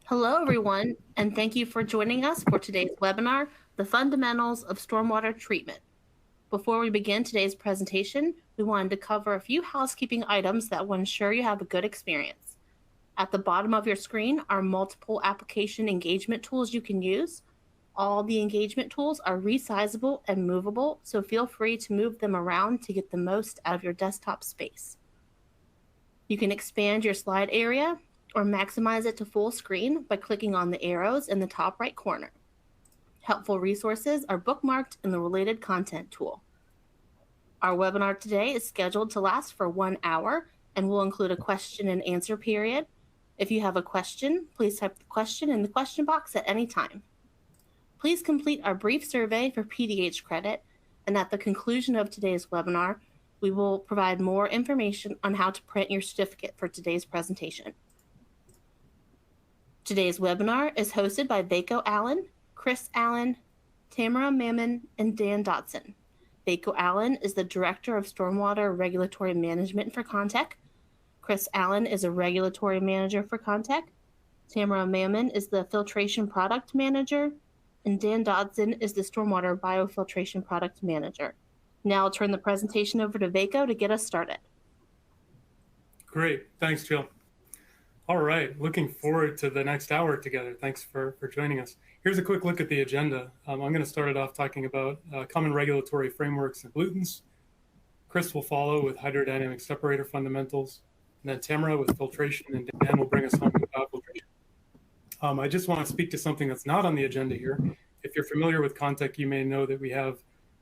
Hello, everyone, and thank you for joining us for today's webinar, The Fundamentals of Stormwater Treatment. Before we begin today's presentation, we wanted to cover a few housekeeping items that will ensure you have a good experience. At the bottom of your screen are multiple application engagement tools you can use. All the engagement tools are resizable and movable, so feel free to move them around to get the most out of your desktop space. You can expand your slide area or maximize it to full screen by clicking on the arrows in the top right corner. Helpful resources are bookmarked in the related content tool. Our webinar today is scheduled to last for 1 hour and will include a question and answer period. If you have a question, please type the question in the question box at any time. Please complete our brief survey for PDH credit, and at the conclusion of today's webinar, we will provide more information on how to print your certificate for today's presentation. Today's webinar is hosted by Vaco Allen, Chris Allen, Tamara Mammon, and Dan Dotson. Vaco Allen is the Director of Stormwater Regulatory Management for Contech. Chris Allen is a Regulatory Manager for Contech. Tamara Mammon is the Filtration Product Manager, and Dan Dodson is the Stormwater Biofiltration Product Manager. Now I'll turn the presentation over to Vaco to get us started. Great, thanks, Jill. All right, looking forward to the next hour together. Thanks for joining us. Here's a quick look at the agenda. I'm going to start it off talking about common regulatory frameworks and pollutants. Chris will follow with hydrodynamic separator fundamentals, and then Tamara with filtration, and Dan will bring us home with biofiltration. I just want to speak to something that's not on the agenda here. If you're familiar with Contech, you may know that we have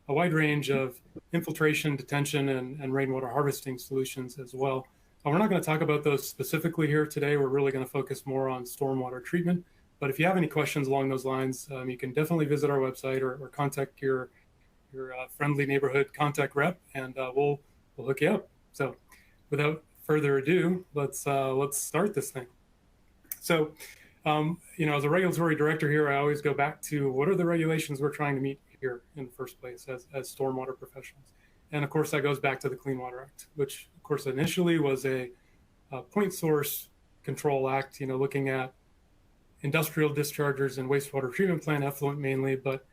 a wide range of infiltration, detention, and rainwater harvesting solutions as well. We're not going to talk about those specifically here today. We're really going to focus more on stormwater treatment. But if you have any questions along those lines, you can definitely visit our website or contact your friendly neighborhood Contech rep, and we'll hook you up. So without further ado, let's start this thing. So, as a regulatory director here, I always go back to what are the regulations we're trying to meet here in the first place as stormwater professionals. And of course, that goes back to the Clean Water Act, which of course initially was a point source control act, looking at industrial dischargers and wastewater treatment plant effluent mainly. But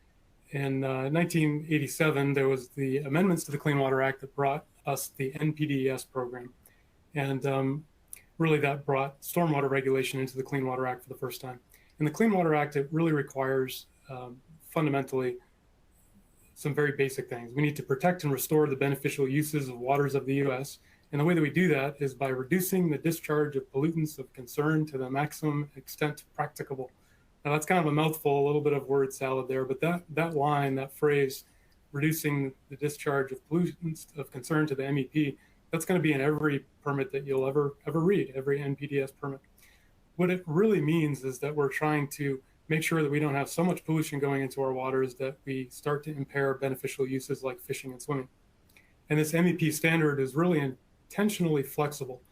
in 1987, there was the amendments to the Clean Water Act that brought us the NPDES program. And really that brought stormwater regulation into the Clean Water Act for the first time. In the Clean Water Act, it really requires fundamentally some very basic things. We need to protect and restore the beneficial uses of waters of the U.S. And the way that we do that is by reducing the discharge of pollutants of concern to the maximum extent practicable. Now that's kind of a mouthful, a little bit of word salad there, but that line, that phrase, reducing the discharge of pollutants of concern to the MEP, that's going to be in every permit that you'll ever read, every NPDES permit. What it really means is that we're trying to make sure that we don't have so much pollution going into our waters that we start to impair beneficial uses like fishing and swimming. And this MEP standard is really intentionally flexible.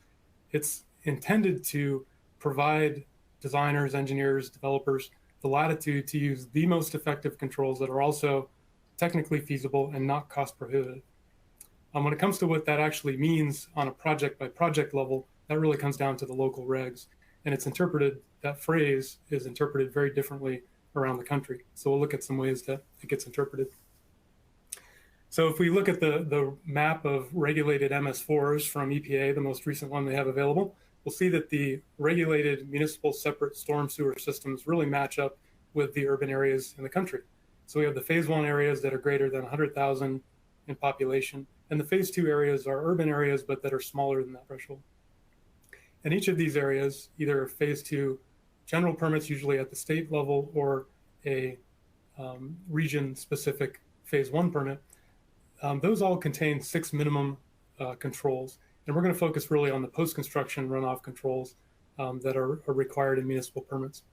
It's intended to provide designers, engineers, developers the latitude to use the most effective controls that are also technically feasible and not cost prohibitive. When it comes to what that actually means on a project by project level, that really comes down to the local regs. And it's interpreted, that phrase is interpreted very differently around the country. So we'll look at some ways that it gets interpreted. So if we look at the map of regulated MS4s from EPA, the most recent one they have available, we'll see that the regulated municipal separate storm sewer systems really match up with the urban areas in the country. So we have the phase 1 areas that are greater than 100,000 in population, and the phase 2 areas are urban areas, but that are smaller than that threshold. And each of these areas, either phase 2 general permits, usually at the state level, or a region-specific phase 1 permit, those all contain 6 minimum controls. And we're going to focus really on the post-construction runoff controls that are required in municipal permits.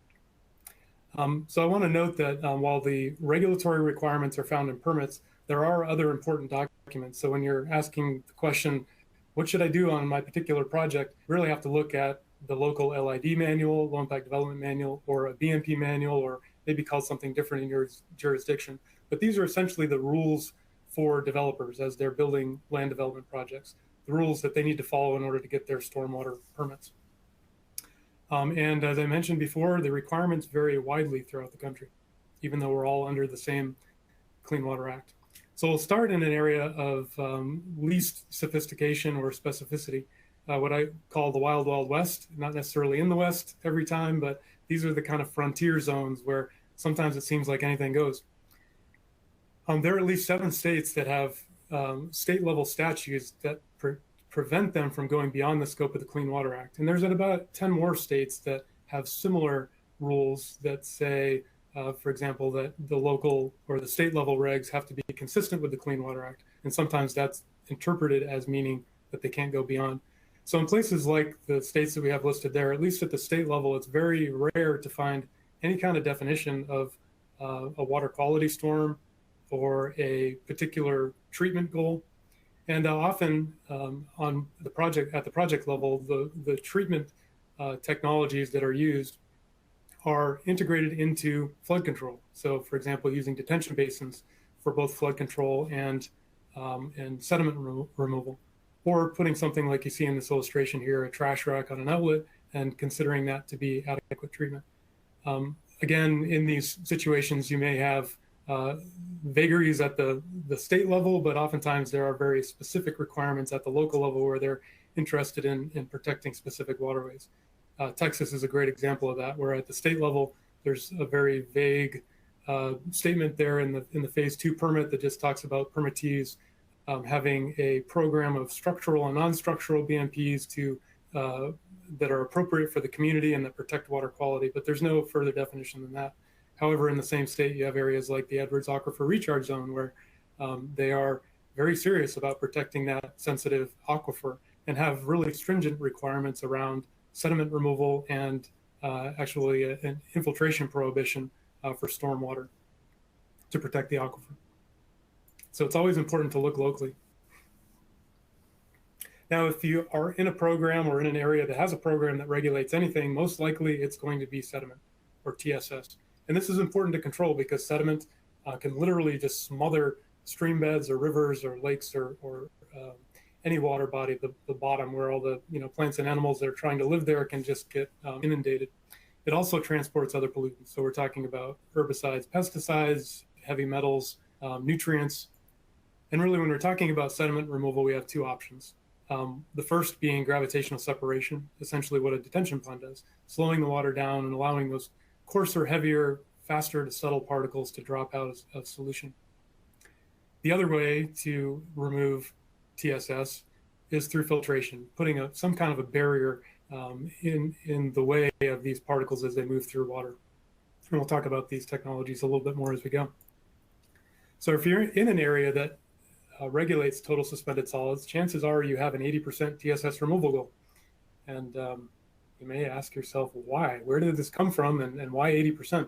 So I want to note that while the regulatory requirements are found in permits, there are other important documents. So when you're asking the question, what should I do on my particular project, you really have to look at the local LID manual, low impact development manual, or a BMP manual, or maybe called something different in your jurisdiction. But these are essentially the rules for developers as they're building land development projects, the rules that they need to follow in order to get their stormwater permits. And as I mentioned before, the requirements vary widely throughout the country, even though we're all under the same Clean Water Act. So we'll start in an area of least sophistication or specificity, what I call the Wild Wild West, not necessarily in the West every time, but these are the kind of frontier zones where sometimes it seems like anything goes. There are at least 7 states that have state level statutes that prevent them from going beyond the scope of the Clean Water Act. And there's about 10 more states that have similar rules that say, for example, that the local or the state level regs have to be consistent with the Clean Water Act. And sometimes that's interpreted as meaning that they can't go beyond. So in places like the states that we have listed there, at least at the state level, it's very rare to find any kind of definition of a water quality storm or a particular treatment goal. And often on the project, at the project level, the treatment technologies that are used are integrated into flood control. So for example, using detention basins for both flood control and sediment removal, or putting something like you see in this illustration here, a trash rack on an outlet, and considering that to be adequate treatment. Again, in these situations, you may have vagaries at the state level, but oftentimes there are very specific requirements at the local level where they're interested in protecting specific waterways. Texas is a great example of that, where at the state level, there's a very vague statement there in the phase 2 permit that just talks about permittees having a program of structural and non-structural BMPs that are appropriate for the community and that protect water quality, but there's no further definition than that. However, in the same state, you have areas like the Edwards Aquifer Recharge Zone where they are very serious about protecting that sensitive aquifer and have really stringent requirements around sediment removal and actually an infiltration prohibition for stormwater to protect the aquifer. So it's always important to look locally. Now, if you are in a program or in an area that has a program that regulates anything, most likely it's going to be sediment or TSS. And this is important to control because sediment can literally just smother stream beds or rivers or lakes or any water body, the bottom where all the plants and animals that are trying to live there can just get inundated. It also transports other pollutants. So we're talking about herbicides, pesticides, heavy metals, nutrients. And really when we're talking about sediment removal, we have 2 options. The first being gravitational separation, essentially what a detention pond does, slowing the water down and allowing those coarser, heavier, faster to settle particles to drop out of solution. The other way to remove TSS is through filtration, putting some kind of a barrier in the way of these particles as they move through water. And we'll talk about these technologies a little bit more as we go. So if you're in an area that regulates total suspended solids, chances are you have an 80% TSS removal goal. And you may ask yourself, why? Where did this come from and why 80%?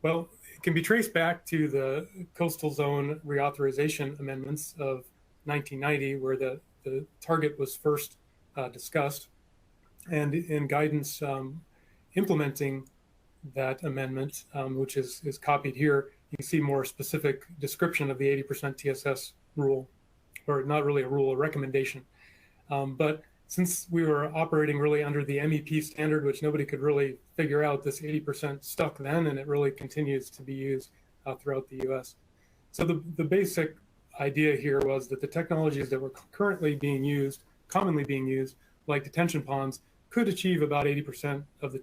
Well, it can be traced back to the coastal zone reauthorization amendments of 1990, where the target was first discussed. And in guidance implementing that amendment, which is copied here, you can see more specific description of the 80% TSS rule, or not really a rule, a recommendation. But since we were operating really under the MEP standard, which nobody could really figure out, this 80% stuck then, and it really continues to be used throughout the US. So the basic idea here was that the technologies that were currently being used, commonly being used, like detention ponds, could achieve about 80% of the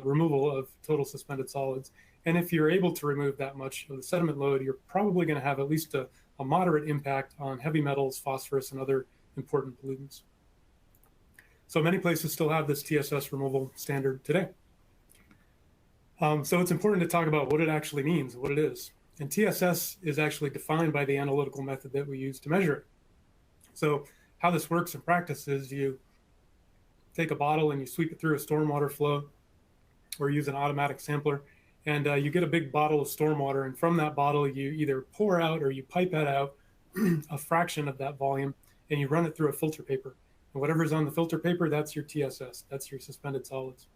removal of total suspended solids. And if you're able to remove that much of the sediment load, you're probably going to have at least a moderate impact on heavy metals, phosphorus, and other important pollutants. So many places still have this TSS removal standard today. So it's important to talk about what it actually means, what it is. And TSS is actually defined by the analytical method that we use to measure it. So how this works in practice is you take a bottle and you sweep it through a stormwater flow or use an automatic sampler, and you get a big bottle of stormwater, and from that bottle you either pour out or you pipette out a fraction of that volume, and you run it through a filter paper. And whatever's on the filter paper, that's your TSS, that's your suspended solids.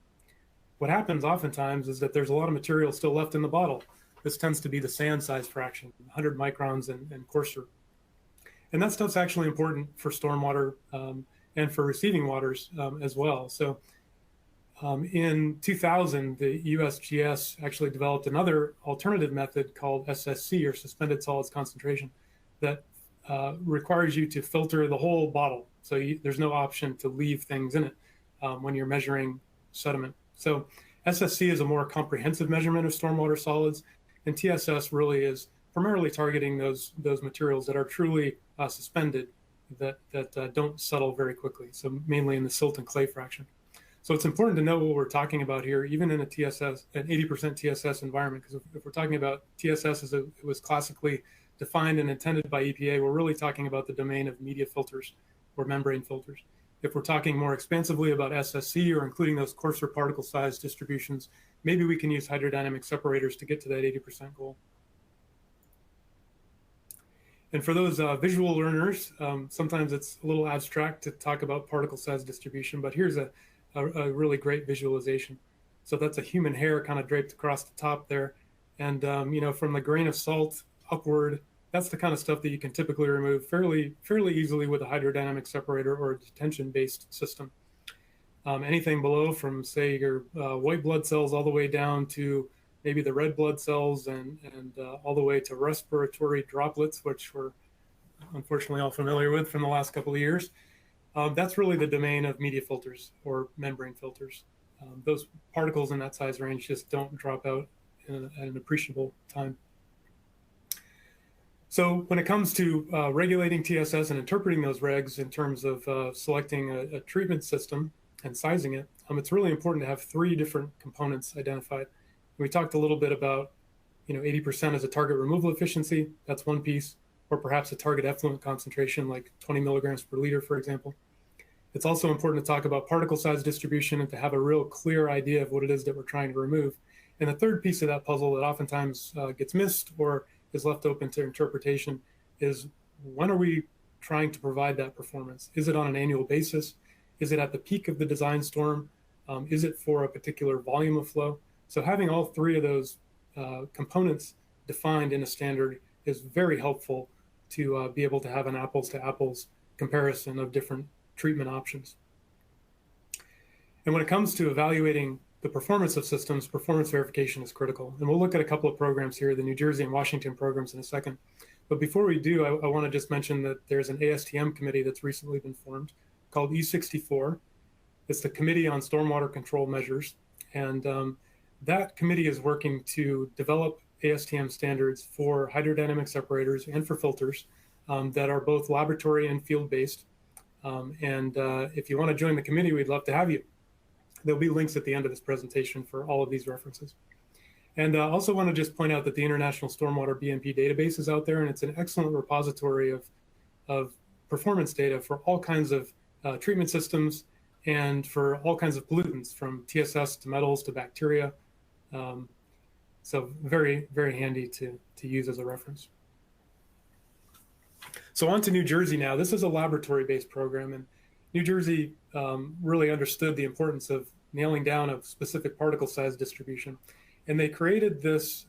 What happens oftentimes is that there's a lot of material still left in the bottle. This tends to be the sand size fraction, 100 microns and coarser. And that stuff's actually important for stormwater and for receiving waters as well. So In 2000, the USGS actually developed another alternative method called SSC, or suspended solids concentration, that requires you to filter the whole bottle. So there's no option to leave things in it when you're measuring sediment. So SSC is a more comprehensive measurement of stormwater solids, and TSS really is primarily targeting those materials that are truly suspended, that don't settle very quickly. So mainly in the silt and clay fraction. So it's important to know what we're talking about here, even in a TSS, an 80% TSS environment, because if we're talking about TSS as it was classically defined and intended by EPA, we're really talking about the domain of media filters or membrane filters. If we're talking more expansively about SSC or including those coarser particle size distributions, maybe we can use hydrodynamic separators to get to that 80% goal. And for those visual learners, sometimes it's a little abstract to talk about particle size distribution, but here's a really great visualization. So that's a human hair kind of draped across the top there. And, from the grain of salt upward, that's the kind of stuff that you can typically remove fairly easily with a hydrodynamic separator or a detention-based system. Anything below, from, say, your white blood cells all the way down to maybe the red blood cells and all the way to respiratory droplets, which we're unfortunately all familiar with from the last couple of years. That's really the domain of media filters or membrane filters. Those particles in that size range just don't drop out at an appreciable time. So when it comes to regulating TSS and interpreting those regs in terms of selecting a treatment system and sizing it, it's really important to have three different components identified. We talked a little bit about 80% as a target removal efficiency. That's one piece, or perhaps a target effluent concentration, like 20 milligrams per liter, for example. It's also important to talk about particle size distribution and to have a real clear idea of what it is that we're trying to remove. And the third piece of that puzzle that oftentimes gets missed or is left open to interpretation is, when are we trying to provide that performance? Is it on an annual basis? Is it at the peak of the design storm? Is it for a particular volume of flow? So having all three of those components defined in a standard is very helpful to be able to have an apples to apples comparison of different treatment options. And when it comes to evaluating the performance of systems, performance verification is critical. And we'll look at a couple of programs here, the New Jersey and Washington programs, in a second. But before we do, I want to just mention that there's an ASTM committee that's recently been formed called E64. It's the Committee on Stormwater Control Measures. And that committee is working to develop ASTM standards for hydrodynamic separators and for filters that are both laboratory and field-based. If you want to join the committee, we'd love to have you. There'll be links at the end of this presentation for all of these references. And I also want to just point out that the International Stormwater BMP database is out there, and it's an excellent repository of performance data for all kinds of treatment systems and for all kinds of pollutants, from TSS to metals to bacteria. So very, very handy to use as a reference. So on to New Jersey now. This is a laboratory-based program, and New Jersey really understood the importance of nailing down a specific particle size distribution. And they created this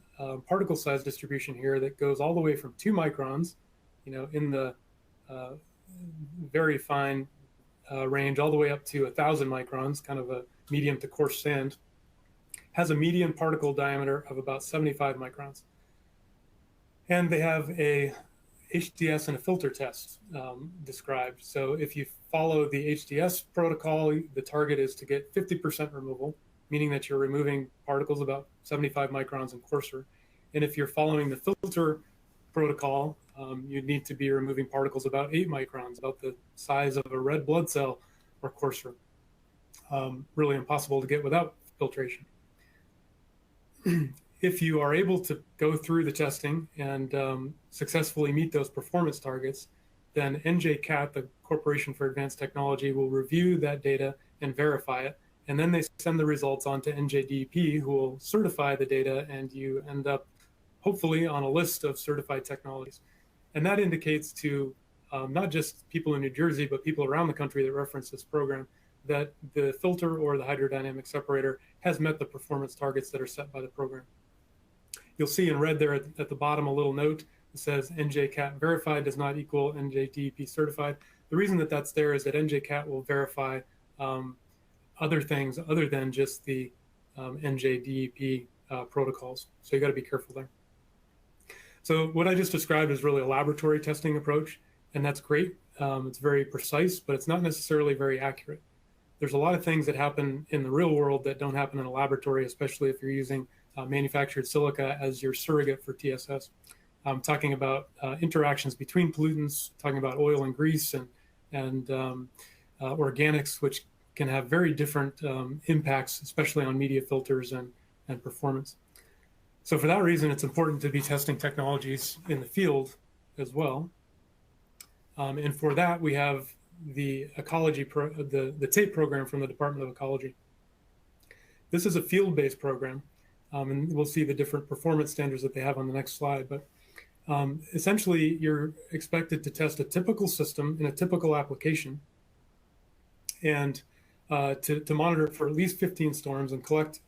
particle size distribution here that goes all the way from 2 microns, in the very fine range, all the way up to 1,000 microns, kind of a medium to coarse sand, has a median particle diameter of about 75 microns. And they have a HDS and a filter test described. So if you follow the HDS protocol, the target is to get 50% removal, meaning that you're removing particles about 75 microns and coarser. And if you're following the filter protocol, you need to be removing particles about 8 microns, about the size of a red blood cell or coarser. Really impossible to get without filtration. If you are able to go through the testing and successfully meet those performance targets, then NJCAT, the Corporation for Advanced Technology, will review that data and verify it. And then they send the results on to NJDEP, who will certify the data, and you end up hopefully on a list of certified technologies. And that indicates to not just people in New Jersey, but people around the country that reference this program, that the filter or the hydrodynamic separator has met the performance targets that are set by the program. You'll see in red there at the bottom a little note that says NJCAT verified does not equal NJDEP certified. The reason that that's there is that NJCAT will verify other things other than just the NJDEP protocols. So you got to be careful there. So what I just described is really a laboratory testing approach, and that's great. It's very precise, but it's not necessarily very accurate. There's a lot of things that happen in the real world that don't happen in a laboratory, especially if you're using manufactured silica as your surrogate for TSS. I'm talking about interactions between pollutants, talking about oil and grease and organics, which can have very different impacts, especially on media filters and performance. So for that reason, it's important to be testing technologies in the field as well. And for that, we have the the TAPE program from the Department of Ecology. This is a field-based program, and we'll see the different performance standards that they have on the next slide. But essentially, you're expected to test a typical system in a typical application and to monitor it for at least 15 storms and collect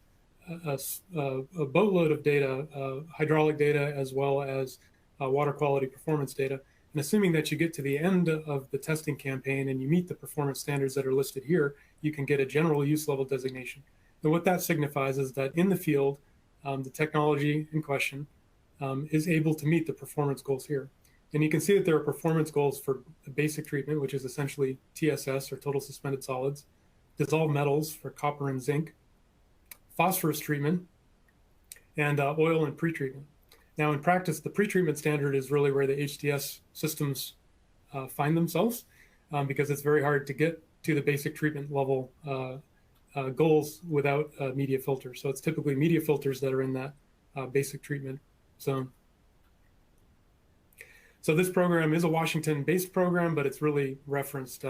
a boatload of data, hydraulic data, as well as water quality performance data. And assuming that you get to the end of the testing campaign and you meet the performance standards that are listed here, you can get a general use level designation. And what that signifies is that in the field, the technology in question is able to meet the performance goals here. And you can see that there are performance goals for basic treatment, which is essentially TSS, or total suspended solids, dissolved metals for copper and zinc, phosphorus treatment, and oil and pretreatment. Now, in practice, the pretreatment standard is really where the HTS systems find themselves, because it's very hard to get to the basic treatment level goals without media filters. So it's typically media filters that are in that basic treatment zone. So this program is a Washington-based program, but it's really referenced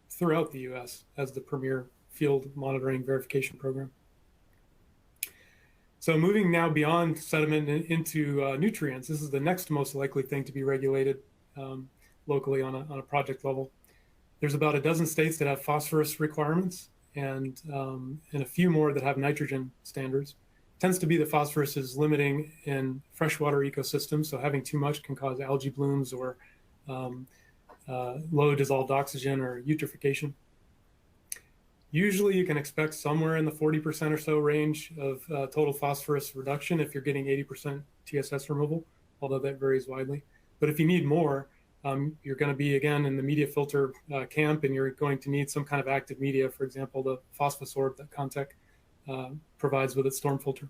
throughout the US as the premier field monitoring verification program. So moving now beyond sediment into nutrients, this is the next most likely thing to be regulated locally on a project level. There's about a dozen states that have phosphorus requirements and a few more that have nitrogen standards. It tends to be that phosphorus is limiting in freshwater ecosystems, so having too much can cause algae blooms or low dissolved oxygen or eutrophication. Usually you can expect somewhere in the 40% or so range of total phosphorus reduction if you're getting 80% TSS removal, although that varies widely. But if you need more, you're going to be, again, in the media filter camp, and you're going to need some kind of active media, for example, the phosphosorb that Contech provides with its storm filter.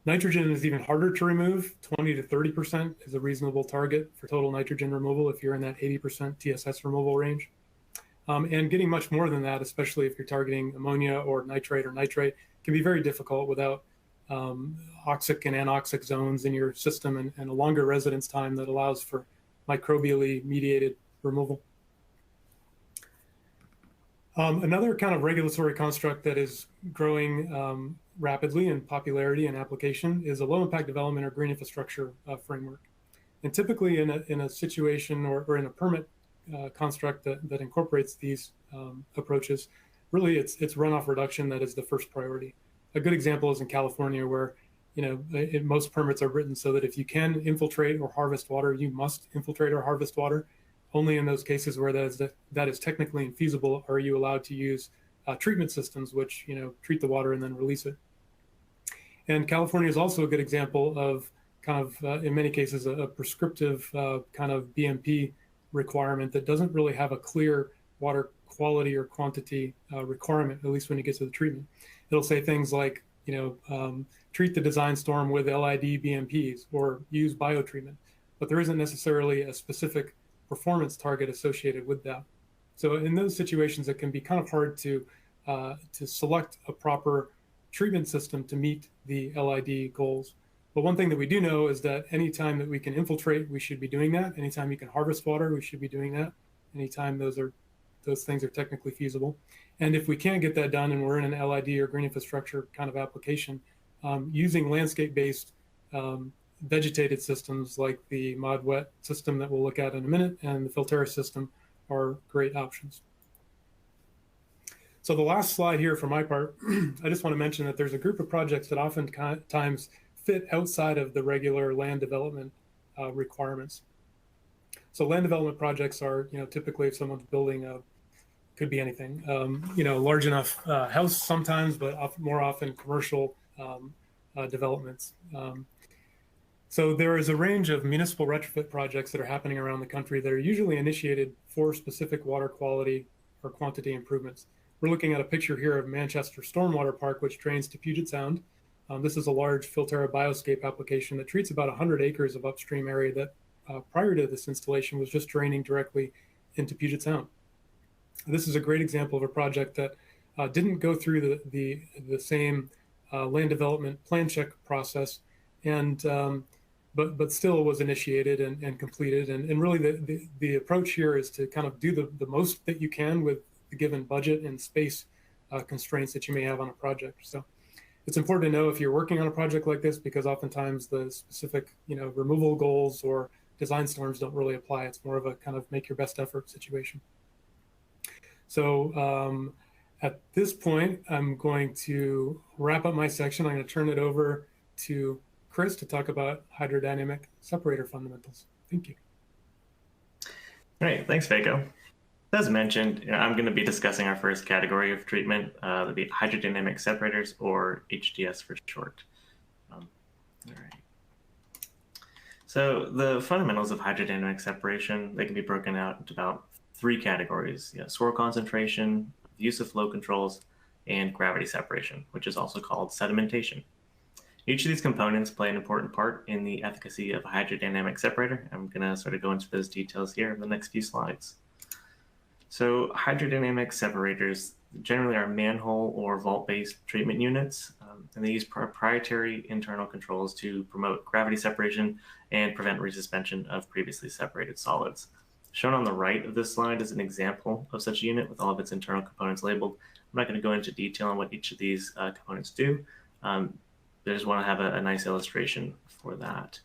Nitrogen is even harder to remove. 20 to 30% is a reasonable target for total nitrogen removal if you're in that 80% TSS removal range. And getting much more than that, especially if you're targeting ammonia or nitrate, can be very difficult without oxic and anoxic zones in your system and a longer residence time that allows for microbially mediated removal. Another kind of regulatory construct that is growing rapidly in popularity and application is a low impact development or green infrastructure framework. And typically in a situation or in a permit construct that incorporates these approaches, really it's runoff reduction that is the first priority. A good example is in California, where most permits are written so that if you can infiltrate or harvest water, you must infiltrate or harvest water. Only in those cases where that is technically infeasible are you allowed to use treatment systems which treat the water and then release it. And California is also a good example of kind of in many cases a prescriptive kind of BMP requirement that doesn't really have a clear water quality or quantity requirement, at least when you get to the treatment. It'll say things like, treat the design storm with LID BMPs or use biotreatment, but there isn't necessarily a specific performance target associated with that. So in those situations, it can be kind of hard to select a proper treatment system to meet the LID goals. But one thing that we do know is that anytime that we can infiltrate, we should be doing that. Anytime you can harvest water, we should be doing that. Anytime those things are technically feasible. And if we can't get that done and we're in an LID or green infrastructure kind of application, using landscape-based vegetated systems like the mod-wet system that we'll look at in a minute and the Filtration system are great options. So the last slide here for my part, I just want to mention that there's a group of projects that oftentimes fit outside of the regular land development requirements. So land development projects are, typically if someone's building a could be anything. Large enough house sometimes, but more often commercial developments. So there is a range of municipal retrofit projects that are happening around the country that are usually initiated for specific water quality or quantity improvements. We're looking at a picture here of Manchester Stormwater Park, which drains to Puget Sound. This is a large Filtera bioscape application that treats about 100 acres of upstream area that prior to this installation was just draining directly into Puget Sound. This is a great example of a project that didn't go through the same land development plan check process, and but still was initiated and completed. And really the approach here is to kind of do the most that you can with the given budget and space constraints that you may have on a project. So it's important to know if you're working on a project like this, because oftentimes the specific removal goals or design norms don't really apply. It's more of a kind of make your best effort situation. So at this point, I'm going to wrap up my section. I'm going to turn it over to Chris to talk about hydrodynamic separator fundamentals. Thank you. Great, thanks, Faco. As mentioned, I'm going to be discussing our first category of treatment, the hydrodynamic separators, or HDS for short. All right. So the fundamentals of hydrodynamic separation, they can be broken out into about 3 categories: soil concentration, use of flow controls, and gravity separation, which is also called sedimentation. Each of these components play an important part in the efficacy of a hydrodynamic separator. I'm going to sort of go into those details here in the next few slides. So hydrodynamic separators generally are manhole or vault-based treatment units, and they use proprietary internal controls to promote gravity separation and prevent resuspension of previously separated solids. Shown on the right of this slide is an example of such a unit with all of its internal components labeled. I'm not going to go into detail on what each of these components do. I just want to have a nice illustration for that.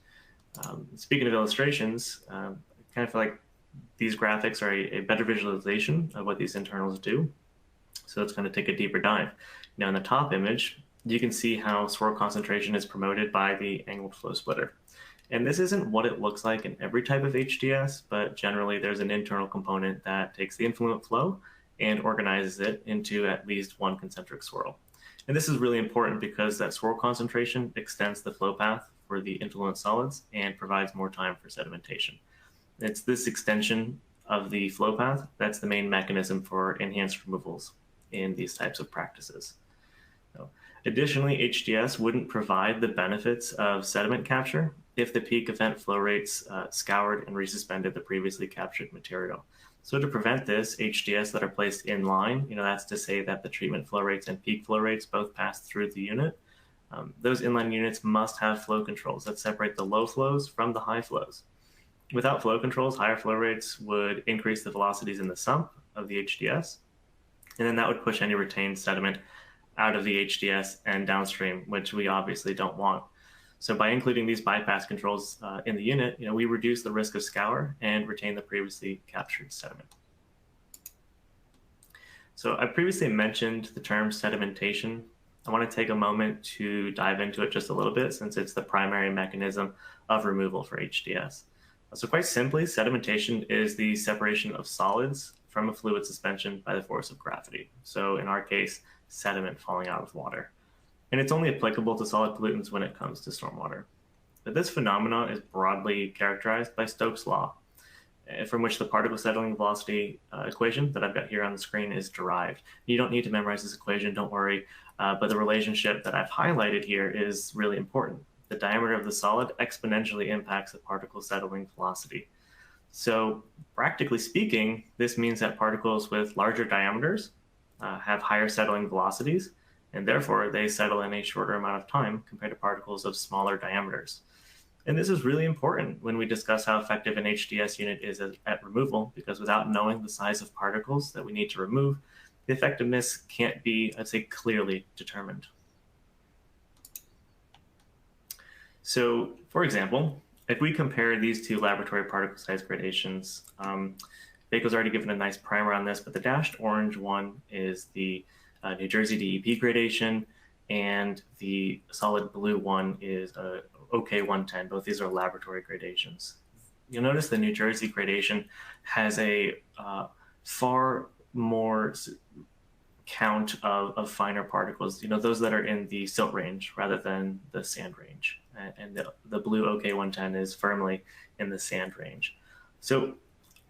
Speaking of illustrations, I kind of feel like these graphics are a better visualization of what these internals do. So let's kind of take a deeper dive. Now in the top image, you can see how swirl concentration is promoted by the angled flow splitter. And this isn't what it looks like in every type of HDS, but generally there's an internal component that takes the influent flow and organizes it into at least one concentric swirl. And this is really important because that swirl concentration extends the flow path for the influent solids and provides more time for sedimentation. It's this extension of the flow path that's the main mechanism for enhanced removals in these types of practices. So, additionally, HDS wouldn't provide the benefits of sediment capture if the peak event flow rates scoured and resuspended the previously captured material. So to prevent this, HDS that are placed in line, that's to say that the treatment flow rates and peak flow rates both pass through the unit. Those inline units must have flow controls that separate the low flows from the high flows. Without flow controls, higher flow rates would increase the velocities in the sump of the HDS, and then that would push any retained sediment out of the HDS and downstream, which we obviously don't want. So by including these bypass controls in the unit, we reduce the risk of scour and retain the previously captured sediment. So I previously mentioned the term sedimentation. I want to take a moment to dive into it just a little bit, since it's the primary mechanism of removal for HDS. So quite simply, sedimentation is the separation of solids from a fluid suspension by the force of gravity. So in our case, sediment falling out of water. And it's only applicable to solid pollutants when it comes to stormwater. But this phenomenon is broadly characterized by Stokes' law, from which the particle settling velocity equation that I've got here on the screen is derived. You don't need to memorize this equation, don't worry, but the relationship that I've highlighted here is really important. The diameter of the solid exponentially impacts the particle settling velocity. So practically speaking, this means that particles with larger diameters have higher settling velocities, and therefore they settle in a shorter amount of time compared to particles of smaller diameters. And this is really important when we discuss how effective an HDS unit is at removal, because without knowing the size of particles that we need to remove, the effectiveness can't be, I'd say, clearly determined. So, for example, if we compare these two laboratory particle size gradations, Baco's already given a nice primer on this, but the dashed orange one is the New Jersey DEP gradation, and the solid blue one is OK 110. Both these are laboratory gradations. You'll notice the New Jersey gradation has a far more count of finer particles, those that are in the silt range rather than the sand range. And the blue OK110 is firmly in the sand range. So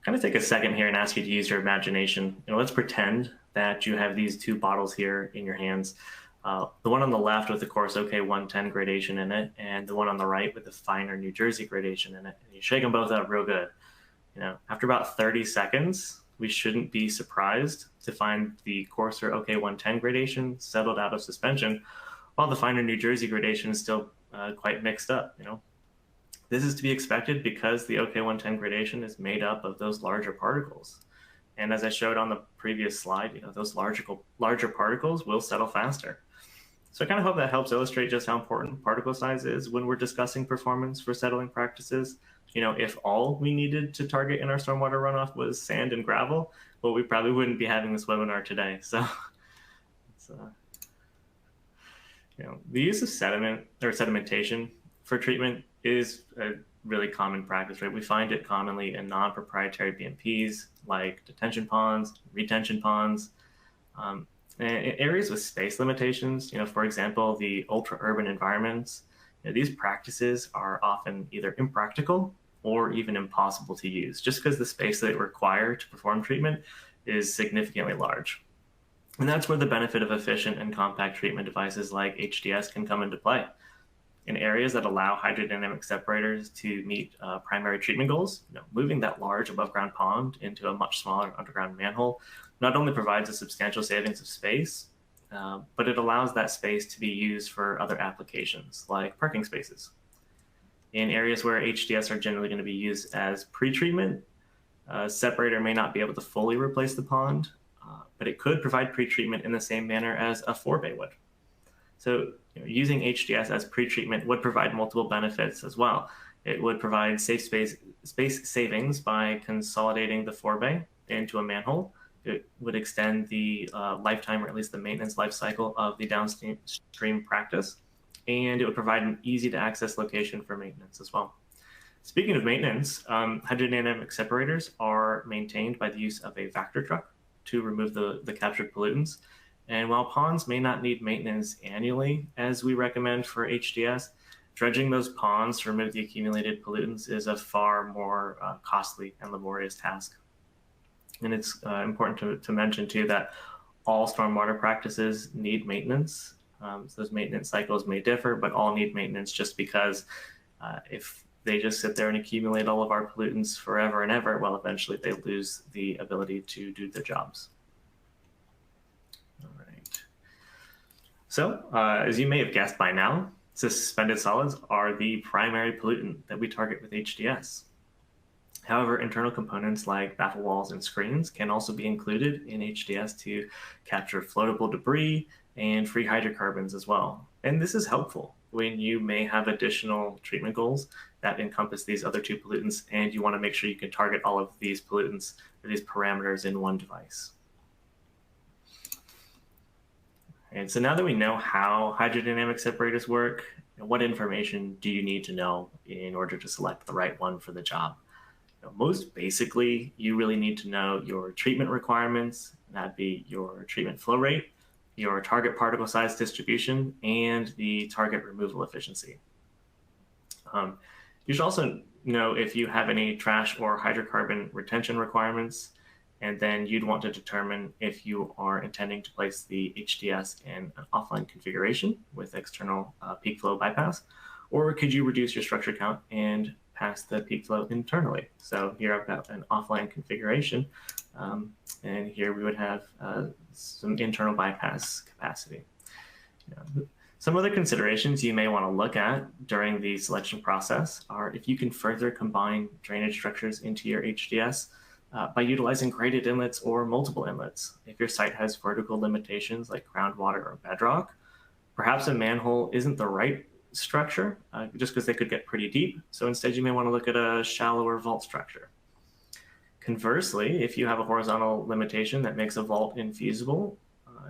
kind of take a second here and ask you to use your imagination. Let's pretend that you have these two bottles here in your hands. The one on the left with the coarse OK110 gradation in it, and the one on the right with the finer New Jersey gradation in it. And you shake them both up real good. After about 30 seconds, we shouldn't be surprised to find the coarser OK110 gradation settled out of suspension, while the finer New Jersey gradation is still quite mixed up. This is to be expected because the OK110 gradation is made up of those larger particles. And as I showed on the previous slide, those larger particles will settle faster. So I kind of hope that helps illustrate just how important particle size is when we're discussing performance for settling practices. If all we needed to target in our stormwater runoff was sand and gravel, well, we probably wouldn't be having this webinar today. So, the use of sediment or sedimentation for treatment is a really common practice, right? We find it commonly in non-proprietary BMPs like detention ponds, retention ponds, and areas with space limitations. For example, the ultra-urban environments. These practices are often either impractical or even impossible to use, just because the space that they require to perform treatment is significantly large. And that's where the benefit of efficient and compact treatment devices like HDS can come into play. In areas that allow hydrodynamic separators to meet primary treatment goals, moving that large above ground pond into a much smaller underground manhole not only provides a substantial savings of space, but it allows that space to be used for other applications like parking spaces. In areas where HDS are generally going to be used as pre-treatment, a separator may not be able to fully replace the pond, but it could provide pre-treatment in the same manner as a forebay would. So using HDS as pre-treatment would provide multiple benefits as well. It would provide space savings by consolidating the forebay into a manhole. It would extend the lifetime, or at least the maintenance life cycle of the downstream practice. And it would provide an easy to access location for maintenance as well. Speaking of maintenance, hydrodynamic separators are maintained by the use of a vector truck to remove the captured pollutants. And while ponds may not need maintenance annually, as we recommend for HDS, dredging those ponds to remove the accumulated pollutants is a far more costly and laborious task. And it's important to mention too that all stormwater practices need maintenance. So those maintenance cycles may differ, but all need maintenance, just because if they just sit there and accumulate all of our pollutants forever and ever, well, eventually they lose the ability to do their jobs. All right. So as you may have guessed by now, suspended solids are the primary pollutant that we target with HDS. However, internal components like baffle walls and screens can also be included in HDS to capture floatable debris and free hydrocarbons as well. And this is helpful when you may have additional treatment goals that encompass these other two pollutants, and you want to make sure you can target all of these pollutants or these parameters in one device. And so now that we know how hydrodynamic separators work, what information do you need to know in order to select the right one for the job? Most basically, you really need to know your treatment requirements. That'd be your treatment flow rate, your target particle size distribution, and the target removal efficiency. You should also know if you have any trash or hydrocarbon retention requirements, and then you'd want to determine if you are intending to place the HDS in an offline configuration with external peak flow bypass, or could you reduce your structure count and pass the peak flow internally. So here I've got an offline configuration, and here we would have some internal bypass capacity. Some other considerations you may want to look at during the selection process are if you can further combine drainage structures into your HDS by utilizing graded inlets or multiple inlets. If your site has vertical limitations like groundwater or bedrock, perhaps a manhole isn't the right structure, just because they could get pretty deep. So instead, you may want to look at a shallower vault structure. Conversely, if you have a horizontal limitation that makes a vault infeasible,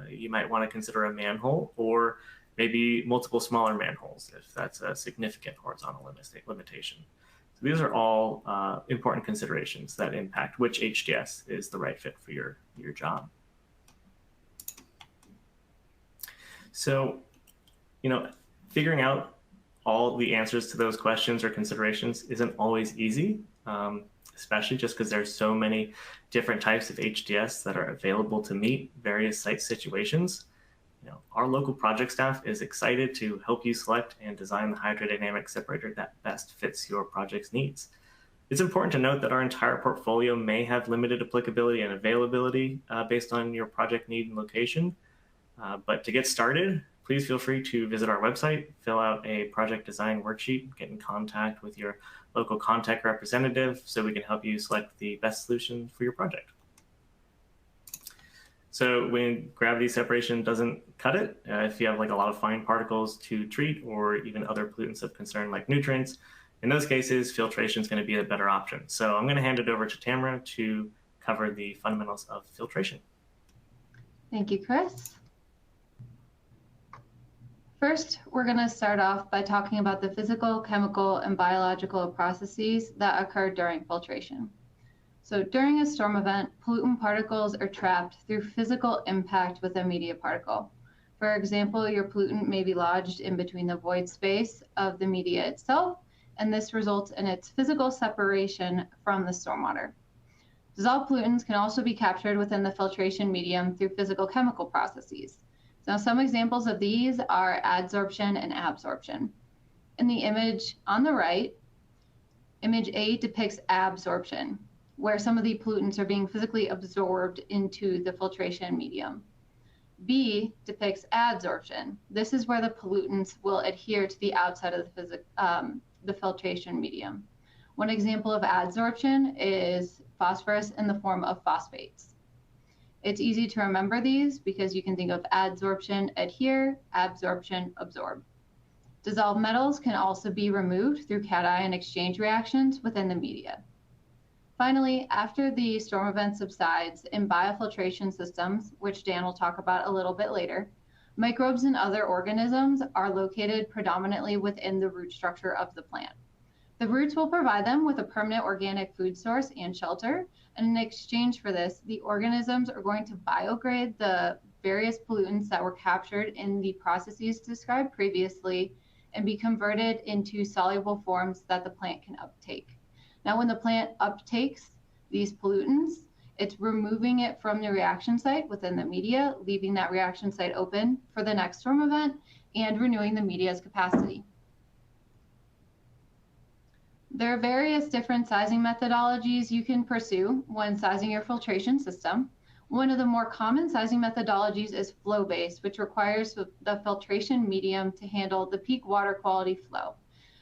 you might want to consider a manhole, or maybe multiple smaller manholes if that's a significant horizontal limitation. So these are all important considerations that impact which HDS is the right fit for your job. So, figuring out all the answers to those questions or considerations isn't always easy, especially just because there's so many different types of HDS that are available to meet various site situations. Our local project staff is excited to help you select and design the hydrodynamic separator that best fits your project's needs. It's important to note that our entire portfolio may have limited applicability and availability based on your project need and location. But to get started, please feel free to visit our website, fill out a project design worksheet, get in contact with your local Contech representative so we can help you select the best solution for your project. So when gravity separation doesn't cut it, if you have like a lot of fine particles to treat or even other pollutants of concern like nutrients, in those cases, filtration is going to be a better option. So I'm going to hand it over to Tamara to cover the fundamentals of filtration. Thank you, Chris. First, we're going to start off by talking about the physical, chemical, and biological processes that occur during filtration. So during a storm event, pollutant particles are trapped through physical impact with a media particle. For example, your pollutant may be lodged in between the void space of the media itself, and this results in its physical separation from the stormwater. Dissolved pollutants can also be captured within the filtration medium through physical chemical processes. Now, some examples of these are adsorption and absorption. In the image on the right, image A depicts absorption, where some of the pollutants are being physically absorbed into the filtration medium. B depicts adsorption. This is where the pollutants will adhere to the outside of the filtration medium. One example of adsorption is phosphorus in the form of phosphates. It's easy to remember these because you can think of adsorption, adhere, absorption, absorb. Dissolved metals can also be removed through cation exchange reactions within the media. Finally, after the storm event subsides in biofiltration systems, which Dan will talk about a little bit later, microbes and other organisms are located predominantly within the root structure of the plant. The roots will provide them with a permanent organic food source and shelter, and in exchange for this, the organisms are going to biodegrade the various pollutants that were captured in the processes described previously and be converted into soluble forms that the plant can uptake. Now, when the plant uptakes these pollutants, it's removing it from the reaction site within the media, leaving that reaction site open for the next storm event and renewing the media's capacity. There are various different sizing methodologies you can pursue when sizing your filtration system. One of the more common sizing methodologies is flow-based, which requires the filtration medium to handle the peak water quality flow.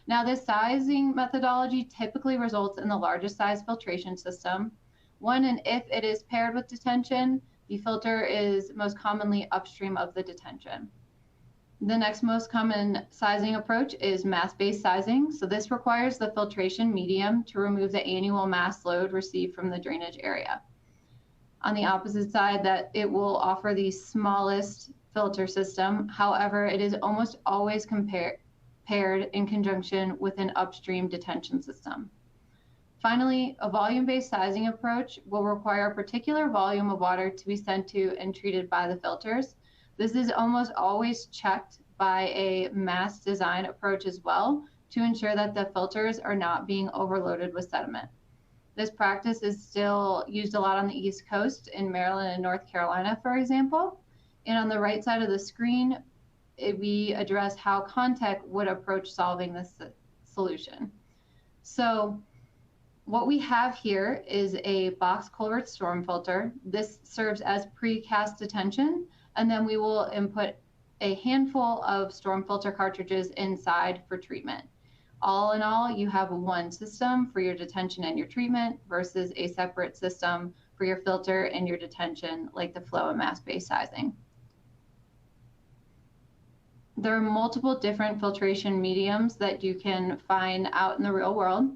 Now, this sizing methodology typically results in the largest size filtration system. And if it is paired with detention, the filter is most commonly upstream of the detention. The next most common sizing approach is mass-based sizing. So this requires the filtration medium to remove the annual mass load received from the drainage area. On the opposite side, that it will offer the smallest filter system. However, it is almost always paired in conjunction with an upstream detention system. Finally, a volume-based sizing approach will require a particular volume of water to be sent to and treated by the filters. This is almost always checked by a mass design approach as well to ensure that the filters are not being overloaded with sediment. This practice is still used a lot on the East Coast in Maryland and North Carolina, for example. And on the right side of the screen, we address how Contech would approach solving this solution. So what we have here is a box culvert storm filter. This serves as precast detention, and then we will input a handful of storm filter cartridges inside for treatment. All in all, you have one system for your detention and your treatment versus a separate system for your filter and your detention, like the flow and mass-based sizing. There are multiple different filtration mediums that you can find out in the real world.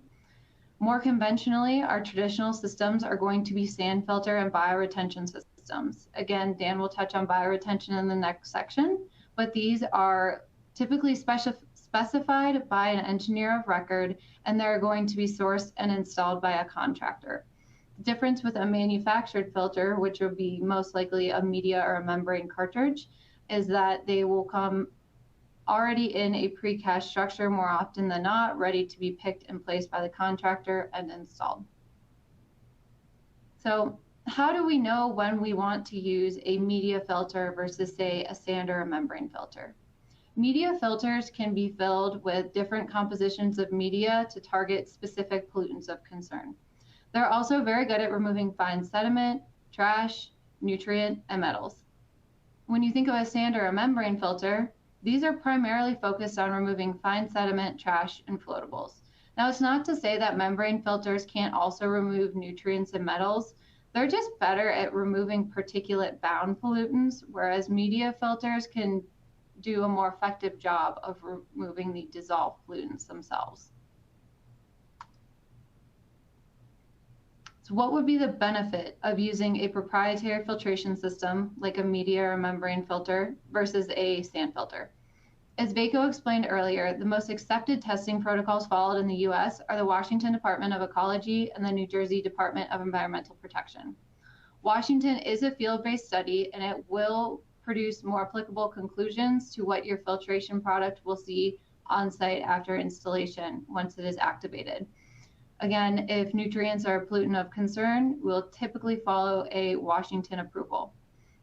More conventionally, our traditional systems are going to be sand filter and bioretention systems. Again, Dan will touch on bioretention in the next section, but these are typically specified specified by an engineer of record, and they're going to be sourced and installed by a contractor. The difference with a manufactured filter, which would be most likely a media or a membrane cartridge, is that they will come already in a precast structure more often than not, ready to be picked and placed by the contractor and installed. So how do we know when we want to use a media filter versus, say, a sand or a membrane filter? Media filters can be filled with different compositions of media to target specific pollutants of concern. They're also very good at removing fine sediment, trash, nutrient, and metals. When you think of a sand or a membrane filter, these are primarily focused on removing fine sediment, trash, and floatables. Now, it's not to say that membrane filters can't also remove nutrients and metals. They're just better at removing particulate-bound pollutants, whereas media filters can do a more effective job of removing the dissolved pollutants themselves. So what would be the benefit of using a proprietary filtration system like a media or membrane filter versus a sand filter? As Vaco explained earlier, the most accepted testing protocols followed in the US are the Washington Department of Ecology and the New Jersey Department of Environmental Protection. Washington is a field-based study, and it will produce more applicable conclusions to what your filtration product will see on site after installation once it is activated. Again, if nutrients are a pollutant of concern, we'll typically follow a Washington approval.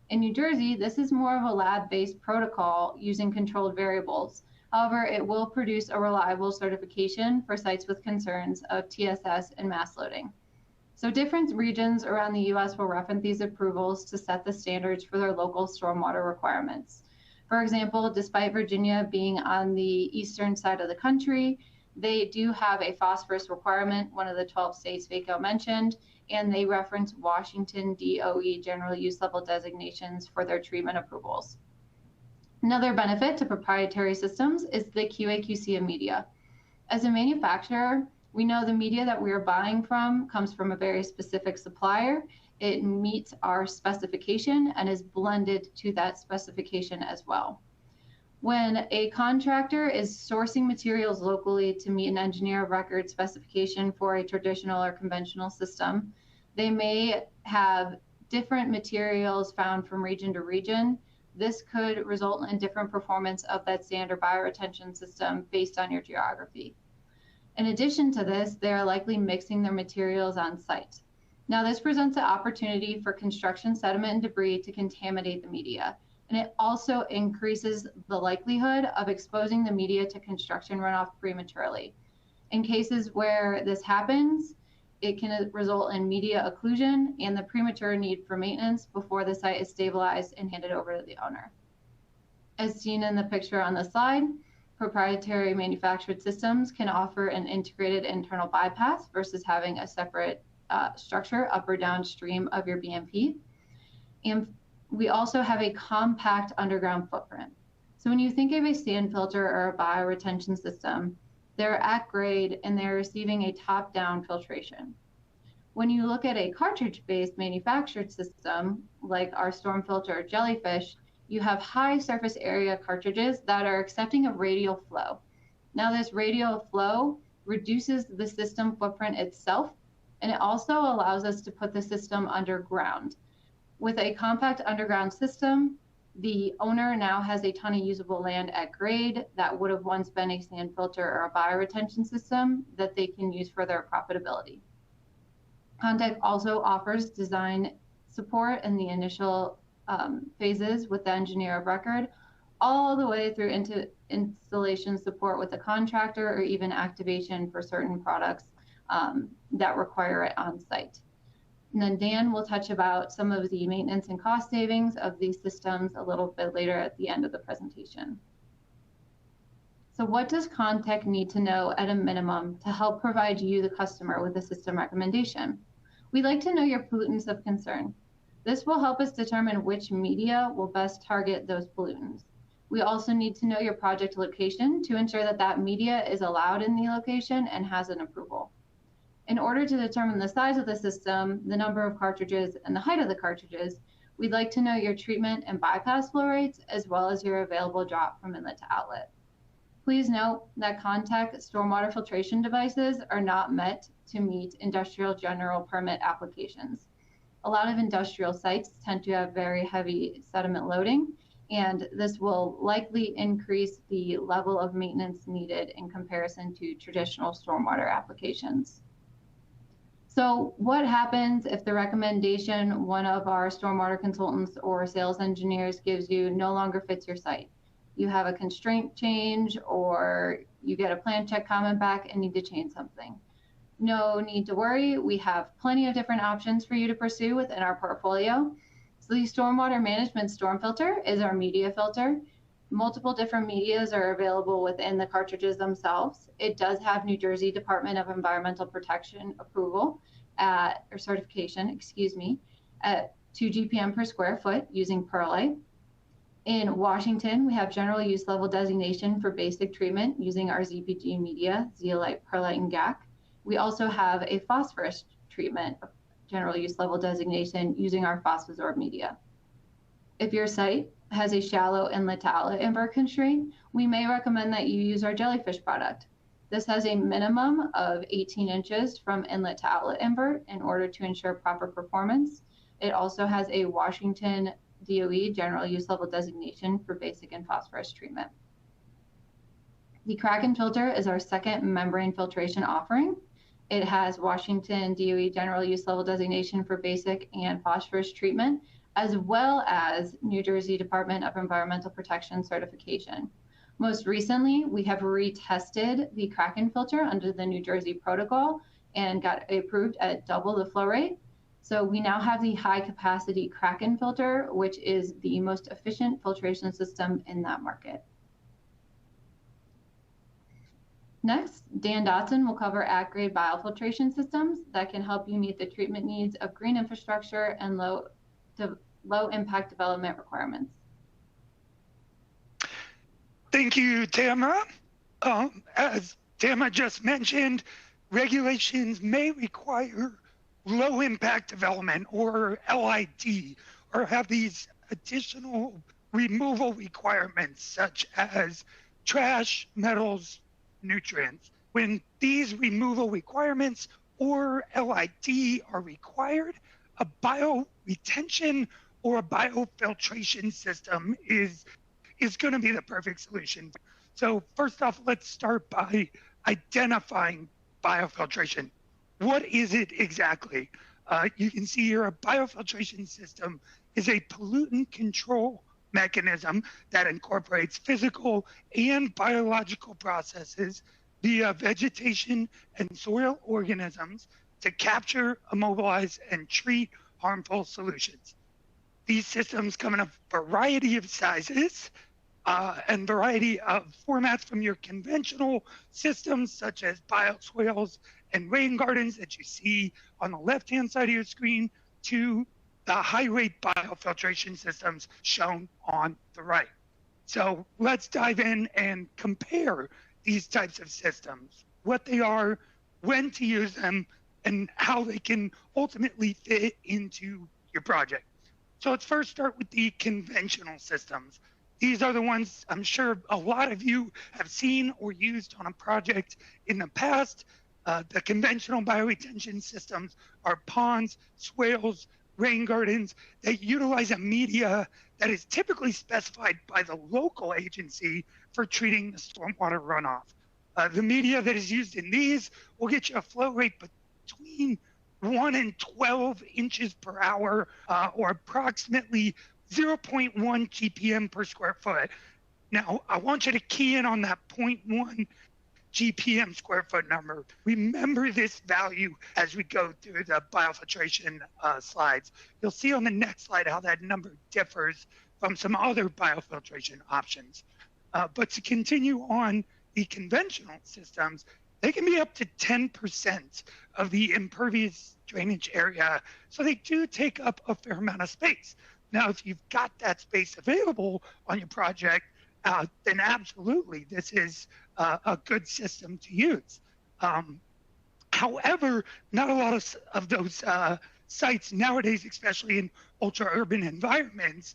In New Jersey, this is more of a lab-based protocol using controlled variables. However, it will produce a reliable certification for sites with concerns of TSS and mass loading. So different regions around the US will reference these approvals to set the standards for their local stormwater requirements. For example, despite Virginia being on the eastern side of the country, they do have a phosphorus requirement, one of the 12 states Vaco mentioned, and they reference Washington DOE general use level designations for their treatment approvals. Another benefit to proprietary systems is the QA/QC of media. As a manufacturer, we know the media that we are buying from comes from a very specific supplier. It meets our specification and is blended to that specification as well. When a contractor is sourcing materials locally to meet an engineer of record specification for a traditional or conventional system, they may have different materials found from region to region. This could result in different performance of that sand or bioretention system based on your geography. In addition to this, they are likely mixing their materials on site. Now, this presents an opportunity for construction sediment and debris to contaminate the media. And it also increases the likelihood of exposing the media to construction runoff prematurely. In cases where this happens, it can result in media occlusion and the premature need for maintenance before the site is stabilized and handed over to the owner. As seen in the picture on the slide, proprietary manufactured systems can offer an integrated internal bypass versus having a separate structure up or downstream of your BMP. And we also have a compact underground footprint. So when you think of a sand filter or a bioretention system, they're at grade and they're receiving a top-down filtration. When you look at a cartridge-based manufactured system, like our storm filter or Jellyfish, you have high surface area cartridges that are accepting a radial flow. Now, this radial flow reduces the system footprint itself, and it also allows us to put the system underground. With a compact underground system, the owner now has a ton of usable land at grade that would have once been a sand filter or a bioretention system that they can use for their profitability. Contech also offers design support in the initial phases with the engineer of record, all the way through into installation support with the contractor or even activation for certain products that require it on site. And then Dan will touch about some of the maintenance and cost savings of these systems a little bit later at the end of the presentation. So what does Contech need to know at a minimum to help provide you, the customer, with a system recommendation? We'd like to know your pollutants of concern. This will help us determine which media will best target those pollutants. We also need to know your project location to ensure that that media is allowed in the location and has an approval. In order to determine the size of the system, the number of cartridges, and the height of the cartridges, we'd like to know your treatment and bypass flow rates, as well as your available drop from inlet to outlet. Please note that Contech stormwater filtration devices are not meant to meet industrial general permit applications. A lot of industrial sites tend to have very heavy sediment loading, and this will likely increase the level of maintenance needed in comparison to traditional stormwater applications. So what happens if the recommendation one of our stormwater consultants or sales engineers gives you no longer fits your site? You have a constraint change, or you get a plan check comment back and need to change something. No need to worry. We have plenty of different options for you to pursue within our portfolio. So the Stormwater Management Storm Filter is our media filter. Multiple different medias are available within the cartridges themselves. It does have New Jersey Department of Environmental Protection approval or certification, at 2 GPM per square foot using perlite. In Washington, we have general use level designation for basic treatment using our ZPG media, zeolite, perlite, and GAC. We also have a phosphorus treatment general use level designation using our Phosphosorb media. If your site has a shallow inlet to outlet invert constraint, we may recommend that you use our jellyfish product. This has a minimum of 18 inches from inlet to outlet invert in order to ensure proper performance. It also has a Washington DOE general use level designation for basic and phosphorus treatment. The Kraken filter is our second membrane filtration offering. It has Washington DOE general use level designation for basic and phosphorus treatment, as well as New Jersey Department of Environmental Protection certification. Most recently, we have retested the Kraken filter under the New Jersey protocol and got approved at double the flow rate. So we now have the high capacity Kraken filter, which is the most efficient filtration system in that market. Next, Dan Dotson will cover at-grade biofiltration systems that can help you meet the treatment needs of green infrastructure and low impact development requirements. Thank you, Tamara. As Tamara just mentioned, regulations may require low impact development, or LID, or have these additional removal requirements such as trash, metals, nutrients. When these removal requirements or LID are required, a bioretention or a biofiltration system is going to be the perfect solution. So first off, let's start by identifying biofiltration. What is it exactly? You can see here a biofiltration system is a pollutant control mechanism that incorporates physical and biological processes via vegetation and soil organisms to capture, immobilize, and treat harmful solutions. These systems come in a variety of sizes and variety of formats, from your conventional systems such as bioswales and rain gardens that you see on the left-hand side of your screen to the high-rate biofiltration systems shown on the right. So let's dive in and compare these types of systems, what they are, when to use them, and how they can ultimately fit into your project. So let's first start with the conventional systems. These are the ones I'm sure a lot of you have seen or used on a project in the past. The conventional bioretention systems are ponds, swales, rain gardens that utilize a media that is typically specified by the local agency for treating the stormwater runoff. The media that is used in these will get you a flow rate between 1 and 12 inches per hour, or approximately 0.1 GPM per square foot. Now, I want you to key in on that 0.1 GPM square foot number. Remember this value as we go through the biofiltration slides. You'll see on the next slide how that number differs from some other biofiltration options. But to continue on the conventional systems, they can be up to 10% of the impervious drainage area. So they do take up a fair amount of space. Now, if you've got that space available on your project, then absolutely, this is a good system to use. However, not a lot of those sites nowadays, especially in ultra-urban environments,